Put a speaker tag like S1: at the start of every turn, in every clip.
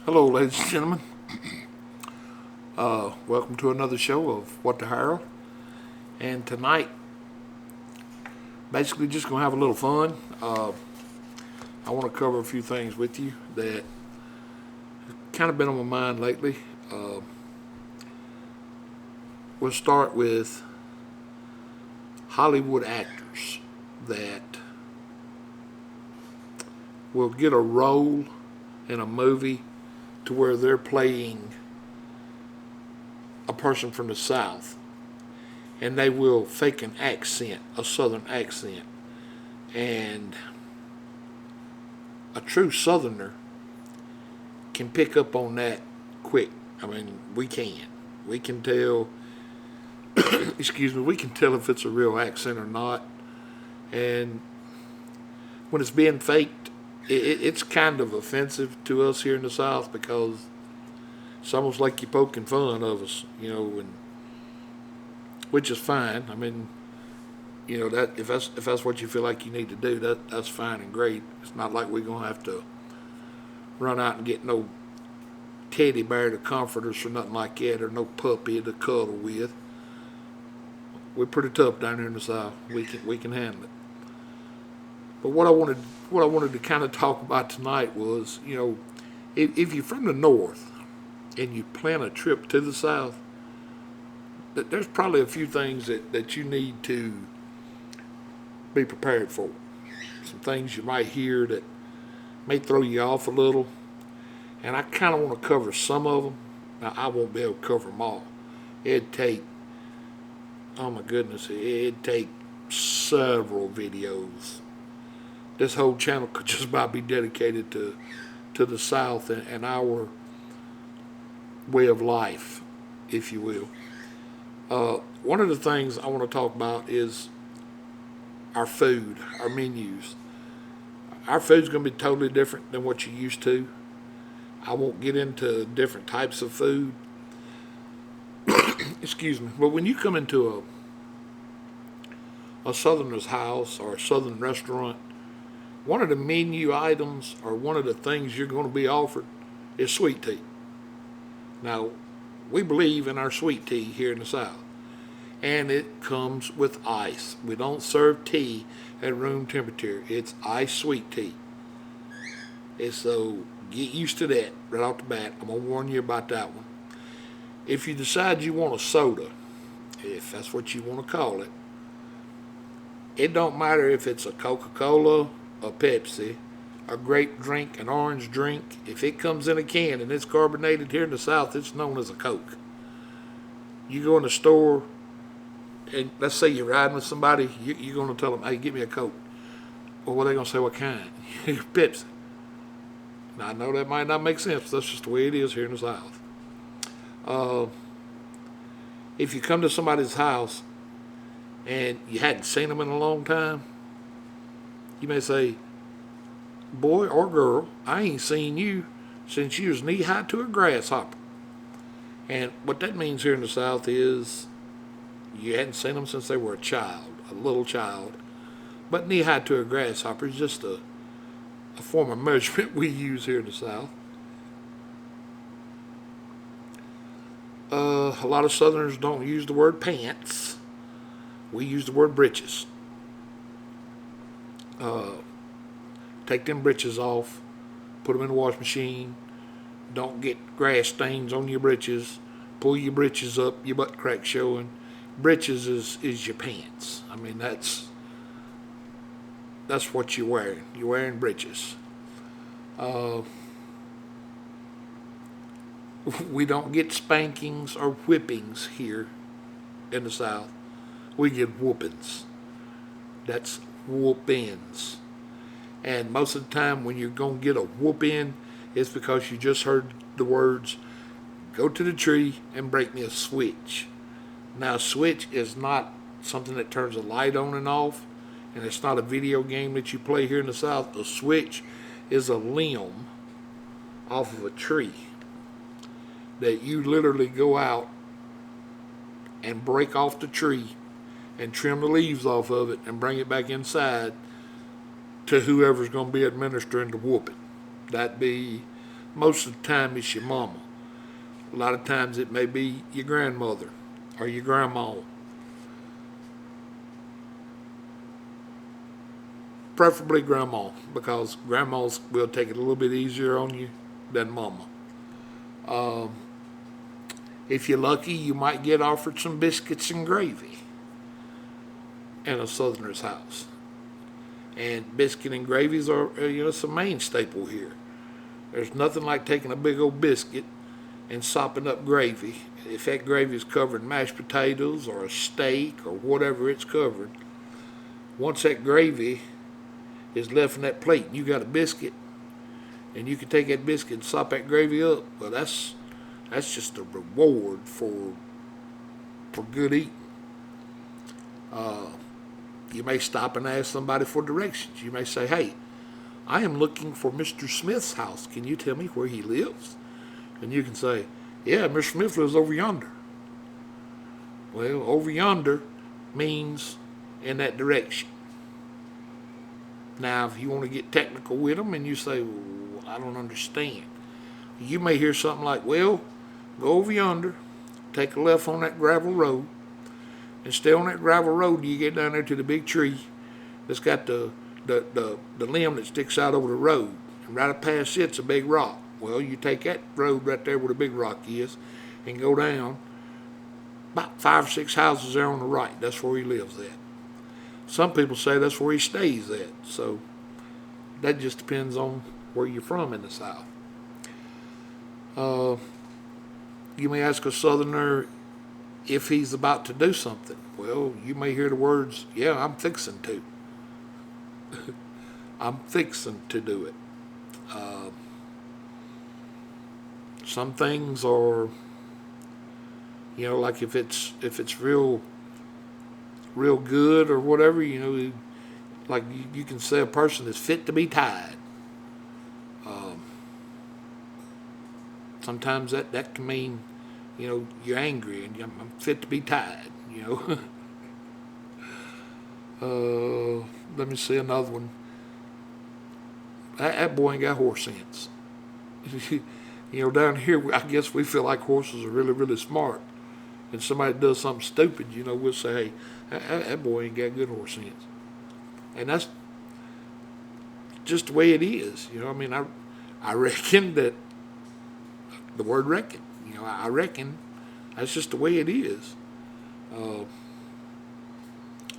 S1: Hello, ladies and gentlemen. Welcome to another show of What the Harold. And tonight, basically, just gonna have a little fun. I want to cover a few things with you that kind of been on my mind lately. We'll start with Hollywood actors that will get a role in a movie to where they're playing a person from the South, and they will fake an accent, a Southern accent. And a true Southerner can pick up on that quick. I mean, we can. We can tell, excuse me, we can tell if it's a real accent or not. And when it's being faked, it's kind of offensive to us here in the South because it's almost like you're poking fun of us, and which is fine. I mean, that if that's what you feel like you need to do, that's fine and great. It's not like we're gonna have to run out and get no teddy bear to comfort us or nothing like that, or no puppy to cuddle with. We're pretty tough down here in the South. We can handle it. But what I wanted to kind of talk about tonight was, if you're from the North and you plan a trip to the South, there's probably a few things that you need to be prepared for. Some things you might hear that may throw you off a little, and I kind of want to cover some of them. Now, I won't be able to cover them all. It'd take, oh my goodness, it'd take several videos. This whole channel could just about be dedicated to the South and our way of life, if you will. One of the things I want to talk about is our food, our menus. Our food's going to be totally different than what you're used to. I won't get into different types of food. Excuse me. But when you come into a Southerner's house or a Southern restaurant, one of the menu items or one of the things you're going to be offered is sweet tea. Now, we believe in our sweet tea here in the South, and it comes with ice. We don't serve tea at room temperature. It's ice sweet tea. And so get used to that right off the bat. I'm going to warn you about that one. If you decide you want a soda, if that's what you want to call it, it don't matter if it's a Coca-Cola, a Pepsi, a grape drink, an orange drink. If it comes in a can and it's carbonated here in the South, it's known as a Coke. You go in the store, and let's say you're riding with somebody, you're going to tell them, hey, get me a Coke. Well, what are they going to say? What kind? Pepsi. Now, I know that might not make sense, but that's just the way it is here in the South. If you come to somebody's house and you hadn't seen them in a long time, you may say, boy or girl, I ain't seen you since you was knee high to a grasshopper. And what that means here in the South is you hadn't seen them since they were a child, a little child. But knee high to a grasshopper is just a form of measurement we use here in the South. A lot of Southerners don't use the word pants. We use the word breeches. Take them breeches off, put them in the wash machine. Don't get grass stains on your breeches. Pull your breeches up, your butt crack showing. Breeches is your pants. I mean, that's what you're wearing. You're wearing breeches. We don't get spankings or whippings here in the South. We get whoopings. That's whoopings. And most of the time when you're going to get a whooping, it's because you just heard the words, go to the tree and break me a switch. Now, a switch is not something that turns a light on and off, and it's not a video game that you play here in the South. A switch is a limb off of a tree that you literally go out and break off the tree and trim the leaves off of it and bring it back inside to whoever's going to be administering the whooping. That be most of the time it's your mama. A lot of times it may be your grandmother or your grandma. Preferably grandma, because grandmas will take it a little bit easier on you than mama. If you're lucky, you might get offered some biscuits and gravy in a Southerner's house. And biscuit and gravies are, it's a main staple here. There's nothing like taking a big old biscuit and sopping up gravy. If that gravy is covered in mashed potatoes or a steak or whatever it's covered, once that gravy is left in that plate and you got a biscuit, and you can take that biscuit and sop that gravy up, well, that's just a reward for good eating. You may stop and ask somebody for directions. You may say, hey, I am looking for Mr. Smith's house. Can you tell me where he lives? And you can say, yeah, Mr. Smith lives over yonder. Well, over yonder means in that direction. Now, if you want to get technical with them and you say, well, I don't understand, you may hear something like, well, go over yonder, take a left on that gravel road, and stay on that gravel road till you get down there to the big tree that's got the limb that sticks out over the road. And right past it's a big rock. Well, you take that road right there where the big rock is and go down about 5 or 6 houses there on the right. That's where he lives at. Some people say that's where he stays at. So that just depends on where you're from in the South. You may ask a Southerner if he's about to do something. Well, you may hear the words, yeah, I'm fixing to. I'm fixing to do it. Some things are, like if it's real good or whatever, like you can say a person is fit to be tied. Sometimes that can mean, you're angry and I'm fit to be tied, Let me see another one. That boy ain't got horse sense. Down here, I guess we feel like horses are really, really smart. And somebody does something stupid, we'll say, hey, that boy ain't got good horse sense. And that's just the way it is. I reckon that the word reckon, I reckon that's just the way it is.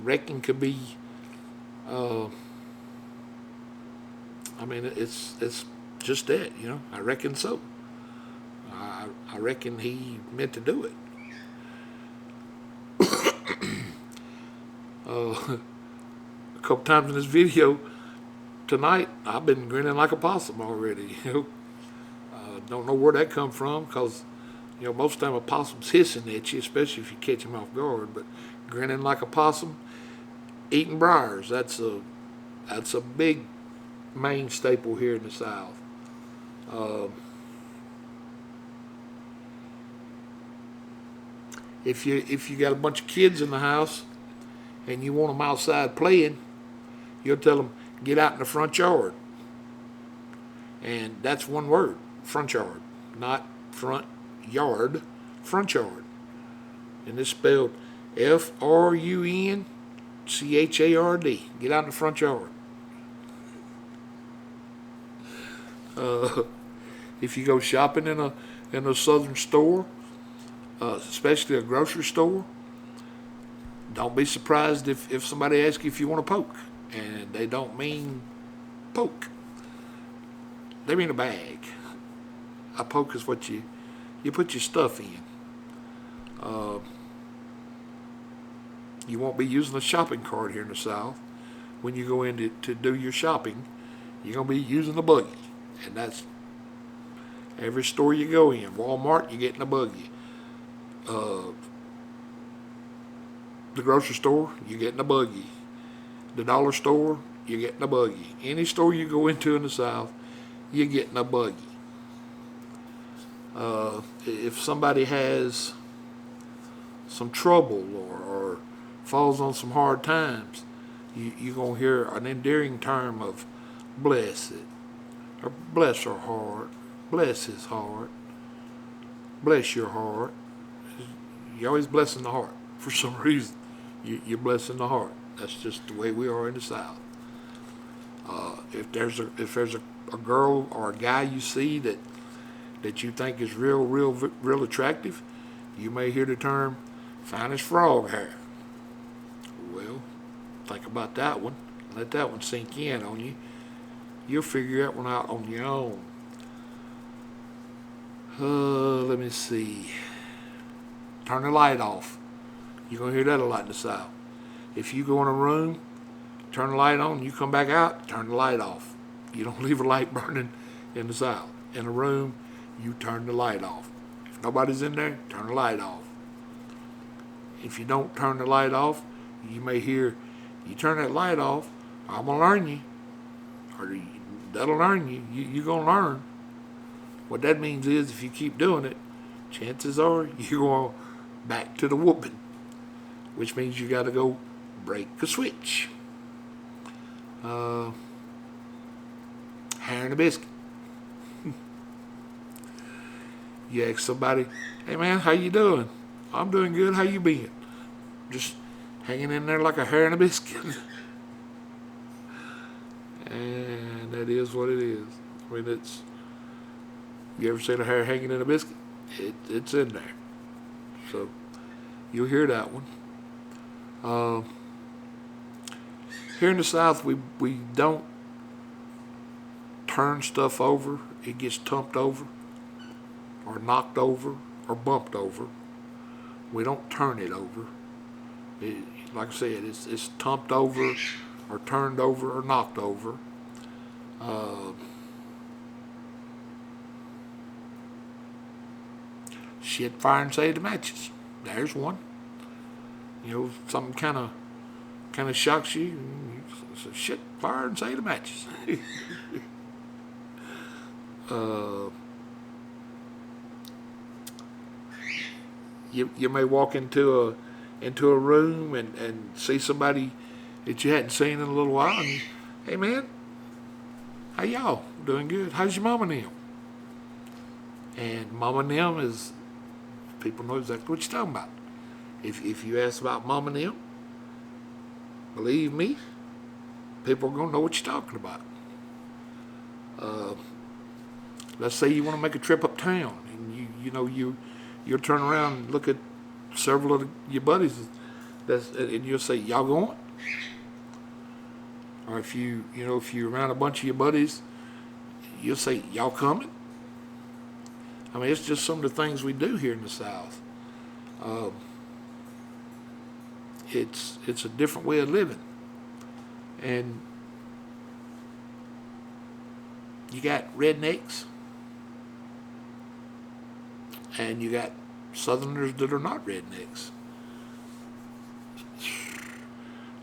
S1: Reckon could be, it's just that, I reckon so. I reckon he meant to do it. A couple times in this video tonight, I've been grinning like a possum already. Don't know where that come from, because most of the time a possum's hissing at you, especially if you catch him off guard. But grinning like a possum, eating briars, that's a big main staple here in the South. If you got a bunch of kids in the house and you want them outside playing, you'll tell them, get out in the front yard. And that's one word, front yard, not front yard, front yard. And it's spelled FRUNCHARD. Get out in the front yard. If you go shopping in a Southern store, especially a grocery store, don't be surprised if somebody asks you if you want a poke, and they don't mean poke. They mean a bag. A poke is what you put your stuff in. You won't be using a shopping cart here in the South. When you go in to do your shopping, you're going to be using a buggy. And that's every store you go in. Walmart, you're getting a buggy. The grocery store, you're getting a buggy. The dollar store, you're getting a buggy. Any store you go into in the South, you're getting a buggy. If somebody has some trouble or falls on some hard times, you're going to hear an endearing term of bless it, or bless her heart, bless his heart. Bless your heart. You're always blessing the heart for some reason. You're blessing the heart. That's just the way we are in the South. If there's a girl or a guy you see that you think is real attractive, you may hear the term finest frog hair. Well, think about that one. Let that one sink in on you. You'll figure that one out on your own. Let me see. Turn the light off. You're going to hear that a lot in the South. If you go in a room, turn the light on, you come back out, turn the light off. You don't leave a light burning in the South. In a room, you turn the light off. If nobody's in there, turn the light off. If you don't turn the light off, you may hear, you turn that light off, I'm going to learn you. Or that'll learn you. You're going to learn. What that means is if you keep doing it, chances are you're going back to the whooping, which means you got to go break a switch. Hair and a biscuit. You ask somebody, hey man, how you doing? I'm doing good, how you been? Just hanging in there like a hair and a biscuit. And that is what it is. I mean, you ever seen a hair hanging in a biscuit? It's in there. So, you'll hear that one. Here in the South, we don't turn stuff over. It gets tumped over, or knocked over, or bumped over. We don't turn it over. Like I said, it's tumped over, or turned over, or knocked over. Shit, fire, and save the matches. There's one. You know, something kind of shocks you. So shit, fire, and save the matches. You may walk into a room and see somebody that you hadn't seen in a little while, and hey man, how y'all? Doing good. How's your mama and them? And mama and them is, people know exactly what you're talking about. If you ask about mama and them, believe me, people are gonna know what you're talking about. Let's say you want to make a trip uptown, and you'll turn around and look at several of your buddies, and you'll say, y'all going? Or if you're around a bunch of your buddies, you'll say, y'all coming? I mean, it's just some of the things we do here in the South. It's a different way of living. And you got rednecks, and you got Southerners that are not rednecks.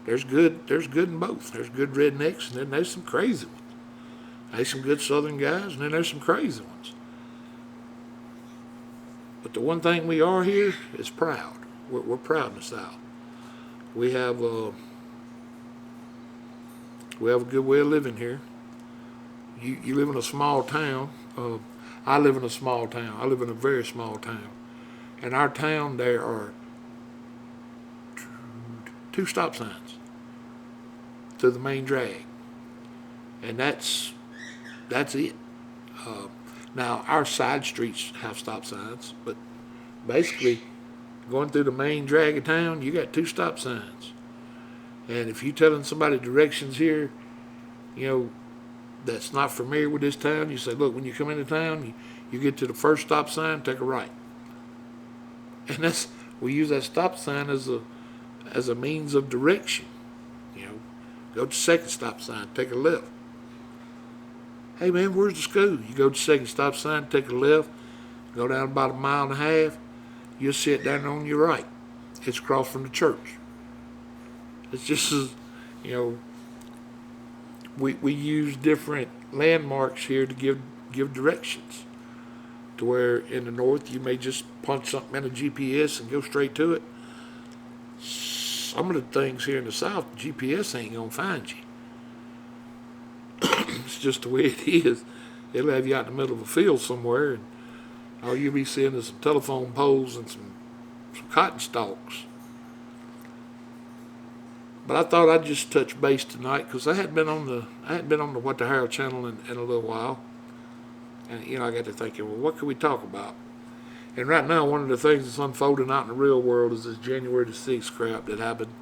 S1: There's good in both. There's good rednecks, and then there's some crazy ones. There's some good Southern guys, and then there's some crazy ones. But the one thing we are here is proud. We're proud in the South. We have a good way of living here. You live in a small town. I live in a small town. I live in a very small town. In our town, there are two stop signs to the main drag, and that's it. Now, our side streets have stop signs, but basically, going through the main drag of town, you got two stop signs. And if you're telling somebody directions here, that's not familiar with this town, you say, look, when you come into town, you get to the first stop sign, take a right. And we use that stop sign as a means of direction. Go to the second stop sign, take a left. Hey man, where's the school? You go to the second stop sign, take a left, go down about 1.5 miles, you'll sit down on your right. It's across from the church. It's just as, we use different landmarks here to give directions. To where in the north you may just punch something in a GPS and go straight to it. Some of the things here in the South, GPS ain't gonna find you. It's just the way it is. It'll have you out in the middle of a field somewhere, and all you'll be seeing is some telephone poles and some cotton stalks. But I thought I'd just touch base tonight because I hadn't been on the What the Harold channel in a little while, and I got to thinking, well, what can we talk about? And right now, one of the things that's unfolding out in the real world is this January the 6th crap that happened.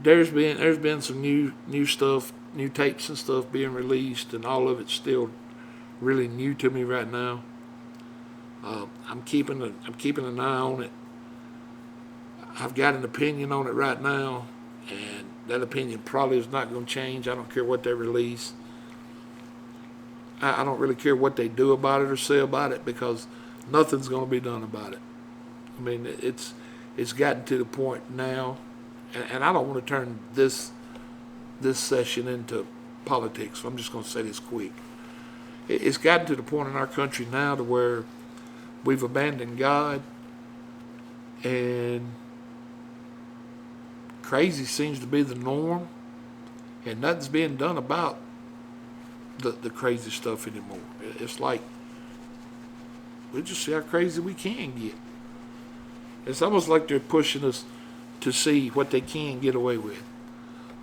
S1: There's been some new stuff, new tapes and stuff being released, and all of it's still really new to me right now. I'm keeping an eye on it. I've got an opinion on it right now, and that opinion probably is not going to change. I don't care what they release. I don't really care what they do about it or say about it, because nothing's going to be done about it. I mean, it's gotten to the point now, and I don't want to turn this session into politics, so I'm just going to say this quick. It's gotten to the point in our country now to where we've abandoned God, and crazy seems to be the norm, and nothing's being done about the crazy stuff anymore. It's like we just see how crazy we can get. It's almost like they're pushing us to see what they can get away with.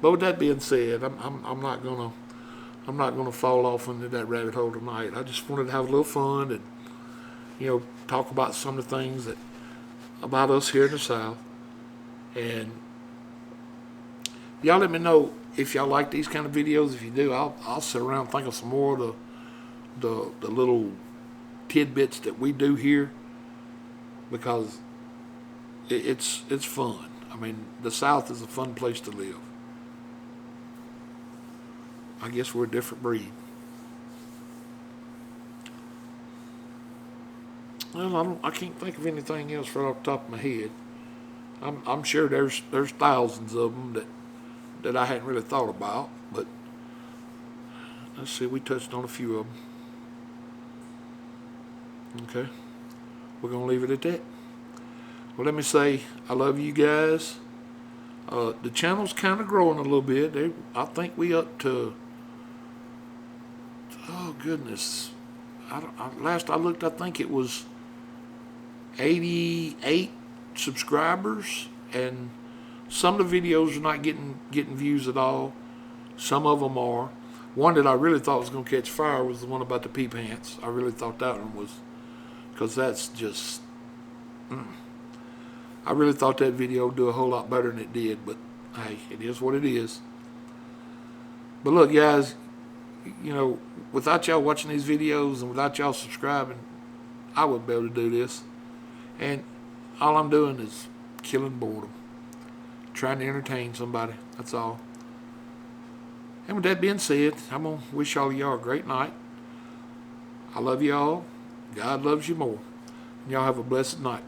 S1: But with that being said, I'm not gonna fall off into that rabbit hole tonight. I just wanted to have a little fun and talk about some of the things about us here in the South. And y'all let me know if y'all like these kind of videos. If you do, I'll sit around and think of some more of the little tidbits that we do here, because it's fun. I mean, the South is a fun place to live. I guess we're a different breed. Well, I can't think of anything else right off the top of my head. I'm sure there's thousands of them that I hadn't really thought about, but let's see, we touched on a few of them. Okay, we're gonna leave it at that. Well, let me say I love you guys. The channel's kind of growing a little bit. I think we up to, oh goodness, last I looked, I think it was 88 subscribers, and some of the videos are not getting views at all. Some of them are. One that I really thought was going to catch fire was the one about the pee pants. I really thought that one was, because that's just, I really thought that video would do a whole lot better than it did, but hey, it is what it is. But look, guys, without y'all watching these videos and without y'all subscribing, I wouldn't be able to do this. And all I'm doing is killing boredom, trying to entertain somebody. That's all. And with that being said, I'm going to wish all of y'all a great night. I love y'all. God loves you more. And y'all have a blessed night.